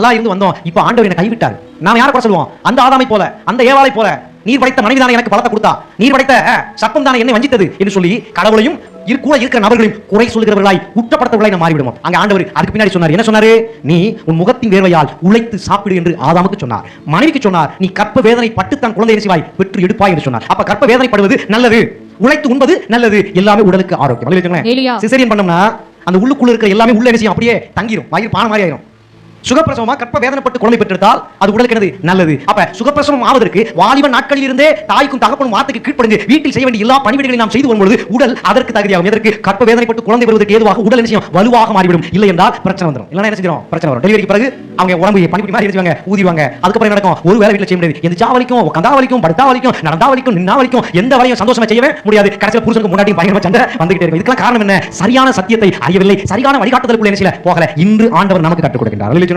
நல்லா இருந்து வந்தோம். இப்போ ஆண்டவர் என்னை கைவிட்டார். நாம யாரை குறை சொல்லுவோம்? அந்த ஆதாமை போல, அந்த ஏவாளை போல. நீர் படைத்த மனைவி தானே எனக்கு பலத்தை கொடுத்தா, நீர் படைத்த சர்ப்பம் தானே என்னை வஞ்சித்தது என்று சொல்லி கடவுளையும் கூட இருக்கிற நபர்களையும் குறை சொல்கிறவர்களாய் குற்றப்படுத்தவர்களாய் நாம் மாறிவிடுவோம். அங்க ஆண்டவர் அதுக்கு பின்னாடி சொன்னார், என்ன சொன்னாரு? நீ உன் முகத்தின் வேர்வையால் உழைத்து சாப்பிடு என்று ஆதாமுக்கு சொன்னார். மனைவிக்கு சொன்னார், நீ கற்ப வேதனை பட்டு தான் குழந்தை செய்வாய், பெற்று எடுப்பாய் என்று சொன்னார். அப்ப கற்ப வேதனைப்படுவது நல்லது, உழைத்து உண்பது நல்லது, எல்லாமே உடலுக்கு ஆரோக்கியம். சிசேரியன் பண்ணோம்னா அந்த உள்ளுக்குள்ள இருக்கிற எல்லாமே உள்ள என்ன செய்யும்? அப்படியே தங்கிரும், வயிறு பான மாதிரி ஆயிரும். சுகப்பிரசவமா கற்ப வேதனைப்பட்டு குழந்தை பெற்றெடுத்தால் அது உடலுக்கு என்னது? நல்லது. அப்ப சுகப்பிரசவம் ஆவதற்கு வாலிப நாட்களில் இருந்தே தாய்க்கும் தகப்பனும் வார்த்தைக்கு கீழ்ப்படிந்து வீட்டில் செய்ய வேண்டிய எல்லா பணிவிடைகளையும் நாம் செய்து வரும்பொழுது உடல் அதற்கு தகுதியாகும். எதற்கு? கற்ப வேதனைப்பட்டு குழந்தை பெறுவதற்கு ஏதுவாக உடல் என்ன செய்யும்? வலுவாக மாறிவிடும். இல்லை என்றால் பிரச்சனை வந்துடும். இல்லைன்னா என்ன செஞ்சிடும்? பிரச்சனை வரும். டெலிவரிக்கு பிறகு அவங்க உடம்பு பணிபுரி மாதிரி இருந்துவாங்க, ஊதிவாங்க. அதுக்கப்புறம் நடக்கும், ஒரு வேலை வீட்டில் செய்ய முடியாது. எந்த ஜாவலிக்கும், உட்காந்தா வலிக்கும், படுத்தா வலிக்கும், நடந்தா வலிக்கும், நின்னா வலிக்கும், எந்த வேலையும் சந்தோஷமா செய்யவே முடியாது. கடைசியில் புருஷனுக்கு முன்னாடி பயங்கரமா சண்டை வந்துகிட்டே இருக்கும். இதுக்கெல்லாம் காரணம் என்ன? சரியான சத்தியத்தை அறியவில்லை, சரியான வழிகாட்டுதலுக்குள்ள என்ன செய்யல போகல. இன்று ஆண்டவர் நமக்கு கற்றுக் கொடுக்கின்றார்.